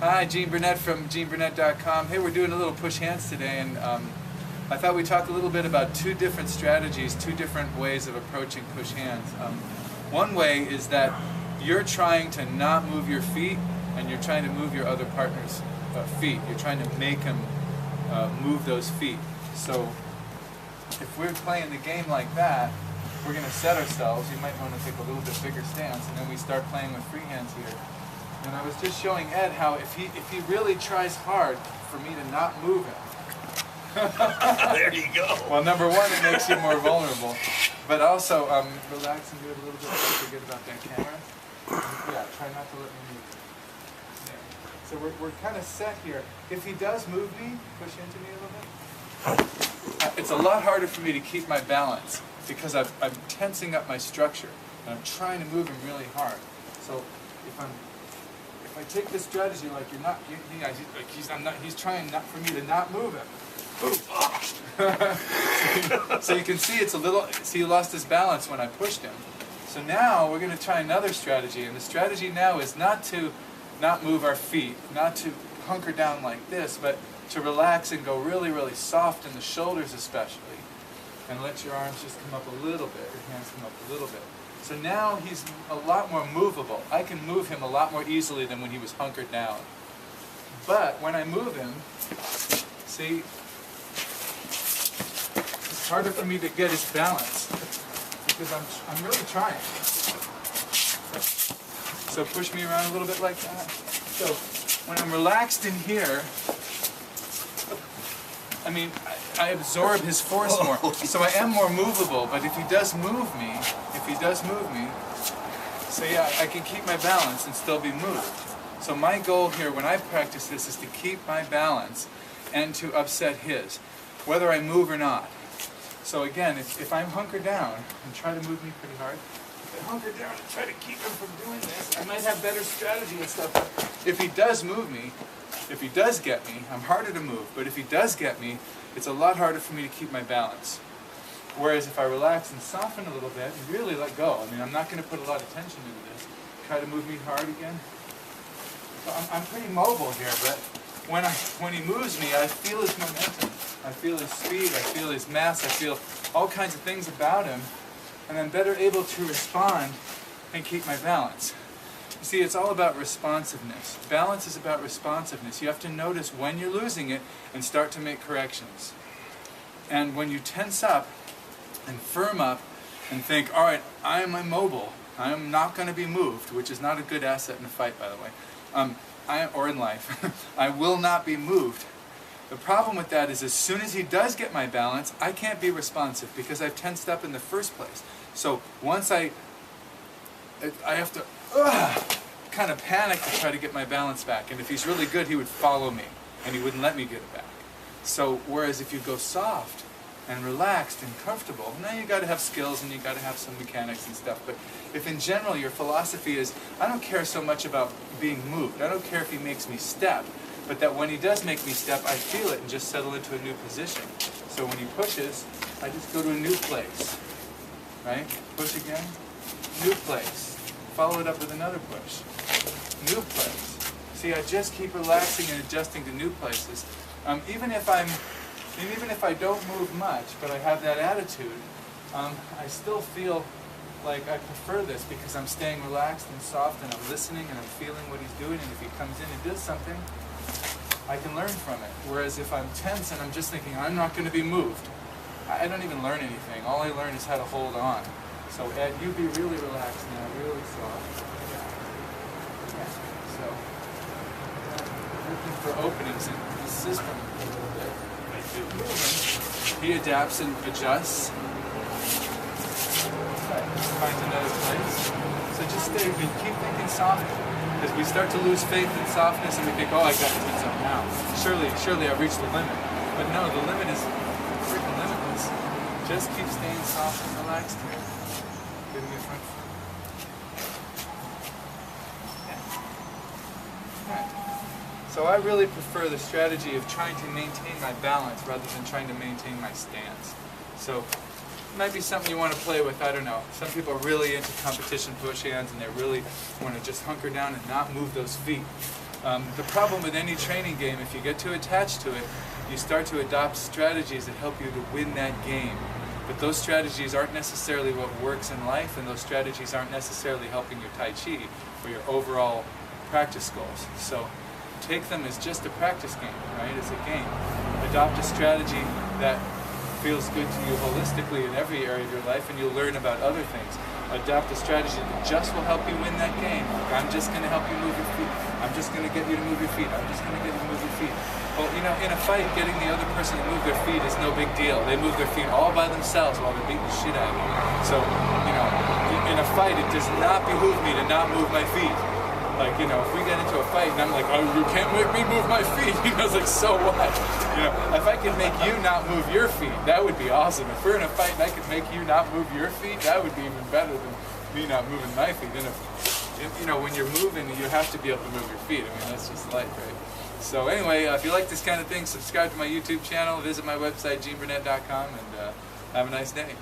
Hi, Gene Burnett from GeneBurnett.com. Hey, we're doing a little push hands today, and I thought we'd talk a little bit about two different strategies, two different ways of approaching push hands. One way is that you're trying to not move your feet, and you're trying to move your other partner's feet. You're trying to make him move those feet. So if we're playing the game like that, we're going to set ourselves. You might want to take a little bit bigger stance, and then we start playing with free hands here. And I was just showing Ed how if he really tries hard for me to not move him. There you go. Well, number one, it makes you more vulnerable. But also, relax and do it a little bit. Don't forget about that camera. Yeah, try not to let me move. There. So we're kind of set here. If he does move me, push into me a little bit. It's a lot harder for me to keep my balance because I'm tensing up my structure. And I'm trying to move him really hard. So if I take this strategy like you're not, he's trying not for me to not move him. So you can see it's a little, he lost his balance when I pushed him. So now we're going to try another strategy, and the strategy now is not to not move our feet, not to hunker down like this, but to relax and go really, really soft in the shoulders especially, and let your arms just come up a little bit, your hands come up a little bit. So now he's a lot more movable. I can move him a lot more easily than when he was hunkered down. But when I move him, see, it's harder for me to get his balance because I'm really trying. So push me around a little bit like that. So when I'm relaxed in here, I mean, I absorb his force more. So I am more movable, but if he does move me, so yeah, I can keep my balance and still be moved. So my goal here when I practice this is to keep my balance and to upset his, whether I move or not. So again, if I'm hunkered down and try to move me pretty hard, if I hunker down and try to keep him from doing this, I might have better strategy and stuff. If he does move me, if he does get me, I'm harder to move, but if he does get me, it's a lot harder for me to keep my balance. Whereas if I relax and soften a little bit and really let go, I mean, I'm not going to put a lot of tension into this. Try to move me hard again. So I'm pretty mobile here, but when he moves me, I feel his momentum. I feel his speed, I feel his mass, I feel all kinds of things about him, and I'm better able to respond and keep my balance. You see, it's all about responsiveness. Balance is about responsiveness. You have to notice when you're losing it and start to make corrections. And when you tense up and firm up and think, all right, I am immobile, I am not going to be moved, which is not a good asset in a fight, by the way, or in life, I will not be moved. The problem with that is as soon as he does get my balance, I can't be responsive because I've tensed up in the first place. So once I have to kind of panic to try to get my balance back. And if he's really good, he would follow me and he wouldn't let me get it back. So whereas if you go soft and relaxed and comfortable, now you got to have skills and you got to have some mechanics and stuff. But if in general your philosophy is, I don't care so much about being moved. I don't care if he makes me step. But that when he does make me step, I feel it and just settle into a new position. So when he pushes, I just go to a new place. Right? Push again. New place. Follow it up with another push. New place. See, I just keep relaxing and adjusting to new places. Even if I don't move much, but I have that attitude, I still feel like I prefer this because I'm staying relaxed and soft and I'm listening and I'm feeling what he's doing, and if he comes in and does something, I can learn from it. Whereas if I'm tense and I'm just thinking, I'm not going to be moved, I don't even learn anything. All I learn is how to hold on. So Ed, you be really relaxed now, really soft. Yeah. So, looking for openings in the system a little bit. He adapts and adjusts. Finds another place. So just stay, keep thinking softly. As we start to lose faith in softness and we think, oh, I got to tense up now. Surely I've reached the limit. But no, the limit is freaking limitless. Just keep staying soft and relaxed here. Give me a front foot. Yeah. Right. So I really prefer the strategy of trying to maintain my balance rather than trying to maintain my stance. So it might be something you want to play with, I don't know. Some people are really into competition push hands and they really want to just hunker down and not move those feet. The problem with any training game, if you get too attached to it, you start to adopt strategies that help you to win that game. But those strategies aren't necessarily what works in life, and those strategies aren't necessarily helping your Tai Chi or your overall practice goals. So take them as just a practice game, right? As a game. Adopt a strategy that feels good to you holistically in every area of your life, and you'll learn about other things. Adopt a strategy that just will help you win that game. Like, I'm just going to help you move your feet. I'm just going to get you to move your feet. I'm just going to get you to move your feet. Well, you know, in a fight, getting the other person to move their feet is no big deal. They move their feet all by themselves while they're beating the shit out of you. So, you know, in a fight, it does not behoove me to not move my feet. Like, you know, if we get into a fight and I'm like, oh, you can't make me move my feet, you know, it's like, so what? You know, if I could make you not move your feet, that would be awesome. If we're in a fight and I could make you not move your feet, that would be even better than me not moving my feet. And if you know, when you're moving, you have to be able to move your feet. I mean, that's just life, right? So anyway, if you like this kind of thing, subscribe to my YouTube channel, visit my website, GeneBurnett.com, and have a nice day.